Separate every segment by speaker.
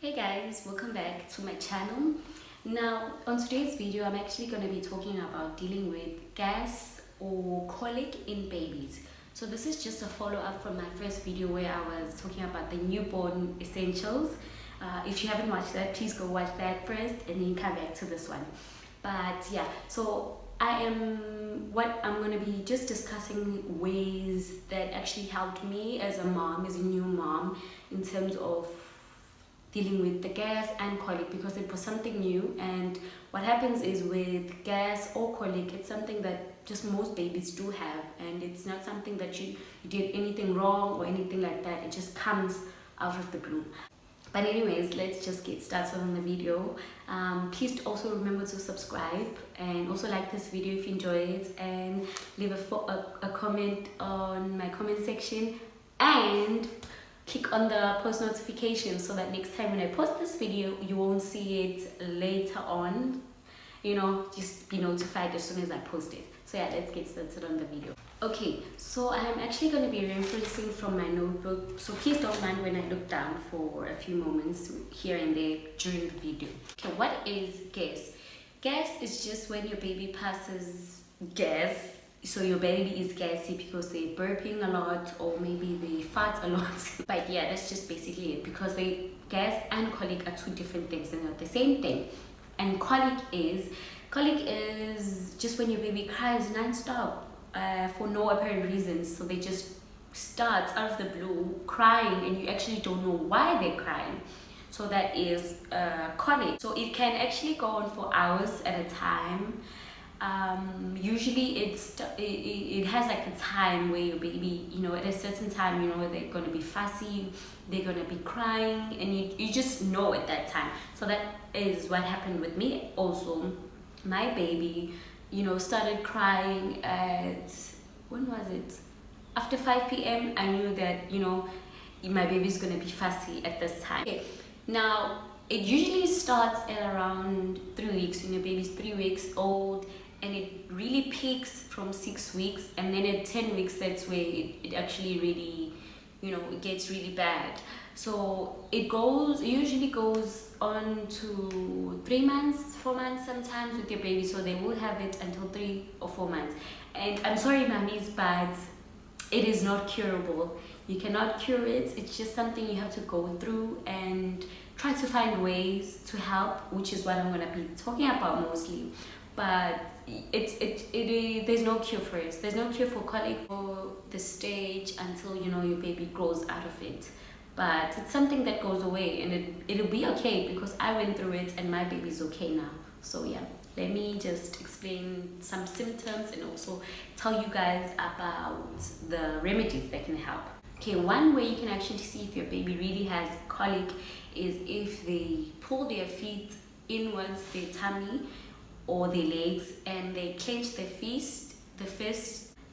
Speaker 1: Hey guys, welcome back to my channel. Now on today's video I'm actually going to be talking about dealing with gas or colic in babies. So this is just a follow-up from my first video where I was talking about the newborn essentials. If you haven't watched that, please go watch that first and then come back to this one. But yeah, so I'm going to be just discussing ways that actually helped me as a mom, as a new mom, in terms of dealing with the gas and colic, because it was something new. And what happens is with gas or colic, it's something that just most babies do have, and it's not something that you did anything wrong or anything like that. It just comes out of the blue. But anyways, let's just get started on the video. Please also remember to subscribe and also like this video if you enjoy it, and leave a comment on my comment section, and click on the post notifications so that next time when I post this video you won't see it later on. Just be notified as soon as I post it. So yeah, let's get started on the video. Okay, so I am actually going to be referencing from my notebook, so please don't mind when I look down for a few moments here and there during the video. Okay, what is gas? Gas is just when your baby passes gas. So your baby is gassy because they're burping a lot, or maybe they fart a lot. But yeah, that's just basically it, because gas and colic are two different things. They're not the same thing. And colic is just when your baby cries non-stop for no apparent reason. So they just start out of the blue crying and you actually don't know why they're crying. So that is colic. So it can actually go on for hours at a time. Usually it has like a time where your baby, at a certain time, they're going to be fussy, they're going to be crying, and you just know at that time. So that is what happened with me also. My baby, started crying at, when was it? After 5 p.m. I knew that, my baby's going to be fussy at this time. Okay. Now, it usually starts at around 3 weeks, when your baby's 3 weeks old, and it really peaks from 6 weeks, and then at 10 weeks that's where it actually really, it gets really bad. So it usually goes on to 3 months, 4 months sometimes with your baby, so they will have it until 3 or 4 months. And I'm sorry mommies, but it is not curable. You cannot cure it. It's just something you have to go through and try to find ways to help, which is what I'm going to be talking about mostly. But there's no cure for it. There's no cure for colic or the stage until your baby grows out of it. But it's something that goes away, and it'll be okay, because I went through it and my baby's okay now. So yeah, let me just explain some symptoms and also tell you guys about the remedies that can help. Okay, one way you can actually see if your baby really has colic is if they pull their feet inwards, their tummy or their legs, and they clench the fist,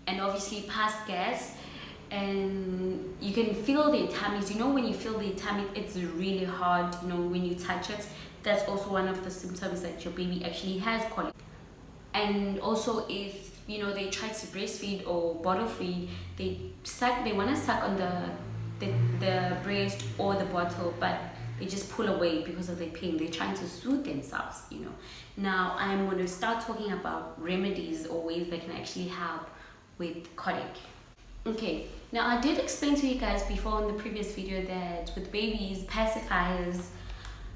Speaker 1: and obviously pass gas, and you can feel their tummies. When you feel their tummy, it's really hard, when you touch it. That's also one of the symptoms that your baby actually has colic. And also if they try to breastfeed or bottle feed, they want to suck on the breast or the bottle, but they just pull away because of their pain. They're trying to soothe themselves, Now I'm going to start talking about remedies or ways that can actually help with colic. Okay, now I did explain to you guys before in the previous video that with babies, pacifiers,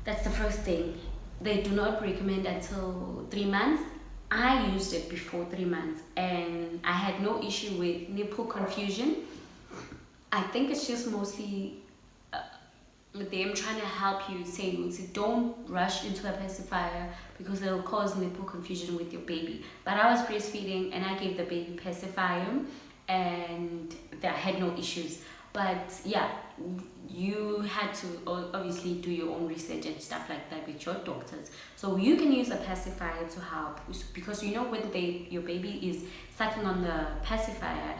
Speaker 1: that's the first thing. They do not recommend until 3 months. I used it before 3 months and I had no issue with nipple confusion. I think it's just mostly them trying to help you say don't rush into a pacifier, because it'll cause nipple confusion with your baby. But I was breastfeeding and I gave the baby pacifier and I had no issues. But yeah, you had to obviously do your own research and stuff like that with your doctors. So you can use a pacifier to help, because when your baby is sucking on the pacifier,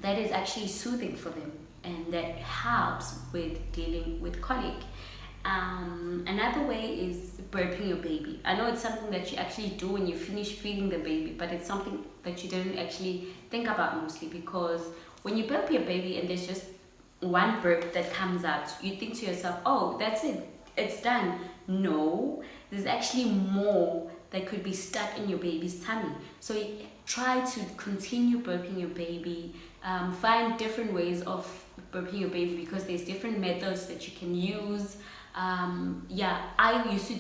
Speaker 1: that is actually soothing for them, and that helps with dealing with colic. Another way is burping your baby. I know it's something that you actually do when you finish feeding the baby, but it's something that you didn't actually think about mostly, because when you burp your baby and there's just one burp that comes out, you think to yourself, oh, that's it, it's done. No, there's actually more that could be stuck in your baby's tummy. So try to continue burping your baby. Find different ways of burping your baby, because there's different methods that you can use. I used to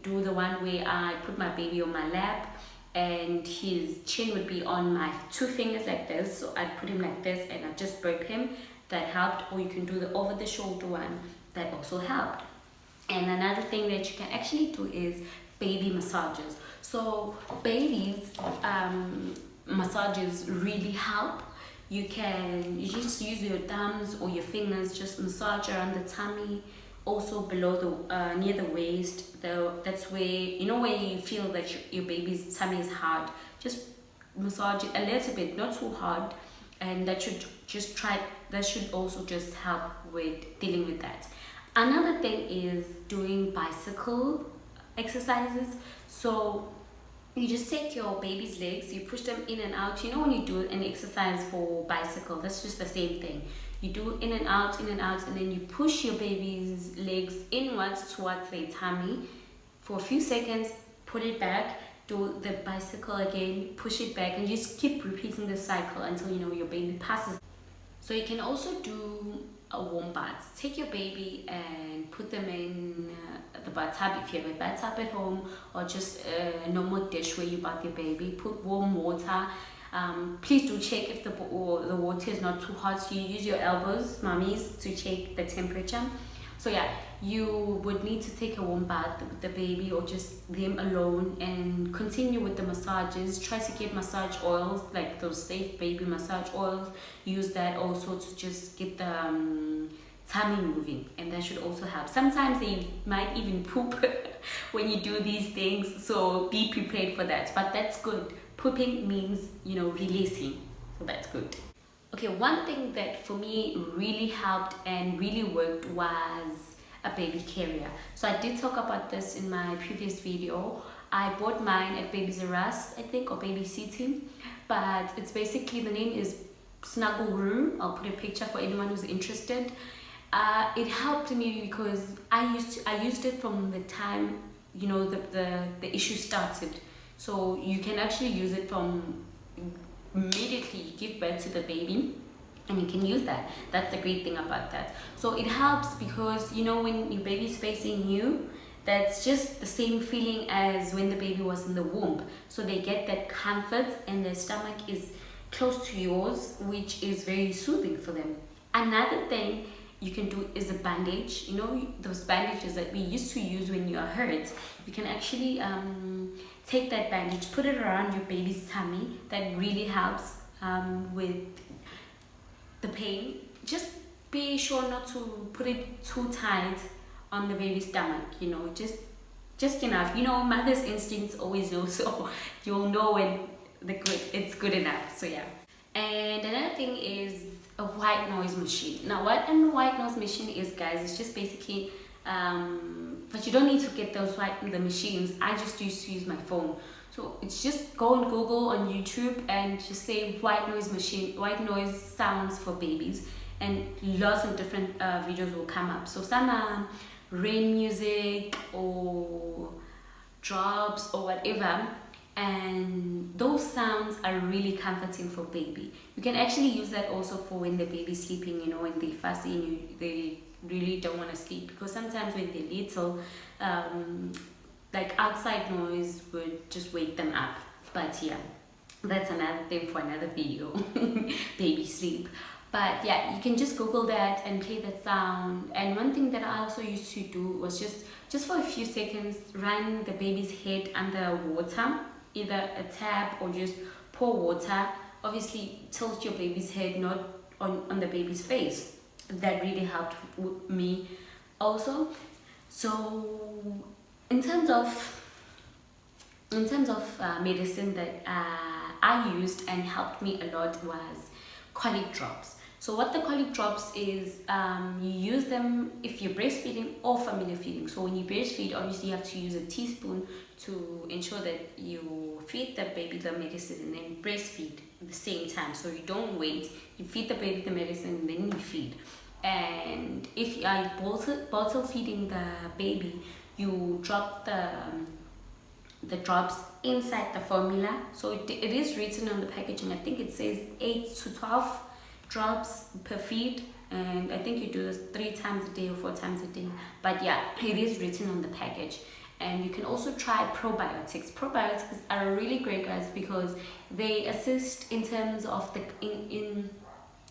Speaker 1: do the one where I put my baby on my lap and his chin would be on my 2 fingers like this. So I'd put him like this and I'd just burp him. That helped. Or you can do the over the shoulder one. That also helped. And another thing that you can actually do is baby massages. So babies massages really help. You just use your thumbs or your fingers, just massage around the tummy, also below the near the waist. That's where, you know, where you feel that your baby's tummy is hard. Just massage it a little bit, not too hard, and that should also just help with dealing with that. Another thing is doing bicycle exercises. So you just take your baby's legs, you push them in and out. You know, when you do an exercise for bicycle, that's just the same thing. You do in and out, and then you push your baby's legs inwards towards their tummy for a few seconds, put it back, do the bicycle again, push it back, and just keep repeating the cycle until you know your baby passes. So you can also do a warm bath. Take your baby and put them in the bathtub if you have a bathtub at home, or just a normal dish where you bath your baby. Put warm water. Please do check if the water is not too hot. So you use your elbows, mommies, to check the temperature. So yeah, you would need to take a warm bath with the baby or just them alone, and continue with the massages. Try to get massage oils, like those safe baby massage oils. Use that also to just get the tummy moving, and that should also help. Sometimes they might even poop when you do these things, so be prepared for that, but that's good. Pooping means, you know, releasing, so that's good. Okay, one thing that for me really helped and really worked was a baby carrier. So I did talk about this in my previous video. I bought mine at Babies R Us, I think, or Baby City, but it's basically, the name is Snuggle. I'll put a picture for anyone who's interested. It helped me because I used it from the time, you know, the issue started. So you can actually use it from immediately you give birth to the baby, and you can use that. That's the great thing about that. So it helps because, you know, when your baby's facing you, that's just the same feeling as when the baby was in the womb. So they get that comfort, and their stomach is close to yours, which is very soothing for them. Another thing you can do is a bandage. You know, those bandages that we used to use when you are hurt. You can actually take that bandage, put it around your baby's tummy. That really helps with the pain. Just be sure not to put it too tight on the baby's stomach, you know, just enough. You know, mother's instincts always know, so you'll know when it's good enough. So yeah. And another thing is a white noise machine. Now, what a white noise machine is, guys, it's just basically but you don't need to get the machines. I just used to use my phone. So it's just go on Google, on YouTube, and just say white noise machine, white noise sounds for babies, and lots of different videos will come up. So some are rain music or drops or whatever, and those sounds are really comforting for baby. You can actually use that also for when the baby's sleeping, you know, when they're fussy and they really don't want to sleep, because sometimes when they're little, like outside noise would just wake them up. But yeah, that's another thing for another video. Baby sleep. But yeah, you can just Google that and play that sound. And one thing that I also used to do was just for a few seconds run the baby's head under water, either a tap or just pour water. Obviously tilt your baby's head, not on the baby's face. That really helped me also. So in terms of medicine that I used and helped me a lot was colic drops. So what the colic drops is, you use them if you're breastfeeding or formula feeding. So when you breastfeed, obviously you have to use a teaspoon to ensure that you feed the baby the medicine and then breastfeed at the same time. So you don't wait, you feed the baby the medicine and then you feed. And if you are bottle feeding the baby, you drop the drops inside the formula. So it is written on the packaging. I think it says 8 to 12 drops per feed, and I think you do this 3 times a day or 4 times a day. But yeah, it is written on the package. And you can also try probiotics. Probiotics are really great, guys, because they assist in terms of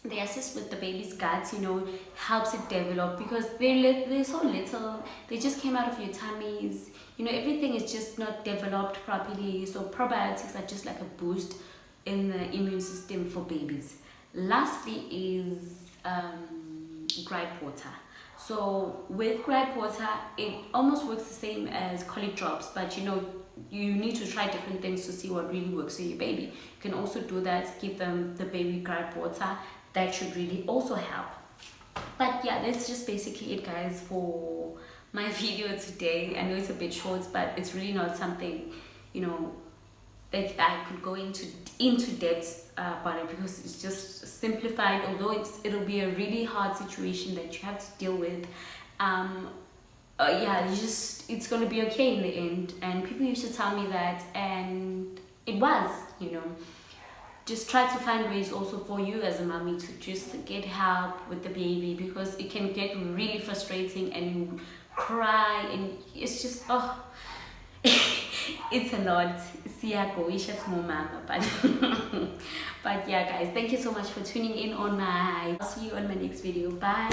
Speaker 1: they assist with the baby's guts, you know, helps it develop, because they're so little, they just came out of your tummies, you know, everything is just not developed properly. So probiotics are just like a boost in the immune system for babies. Lastly is gripe water. So with gripe water, it almost works the same as colic drops, but you know, you need to try different things to see what really works for your baby. You can also do that, give them the baby gripe water. That should really also help. But yeah, that's just basically it, guys, for my video today. I know it's a bit short, but it's really not something, you know, that I could go into depth about it, because it's just simplified, although it'll be a really hard situation that you have to deal with. Yeah, it's gonna be okay in the end. And people used to tell me that, and it was, you know. Just try to find ways also for you as a mommy to just get help with the baby, because it can get really frustrating and you cry, and it's just, oh, it's a lot. But yeah, guys, thank you so much for tuning in on I'll see you on my next video. Bye.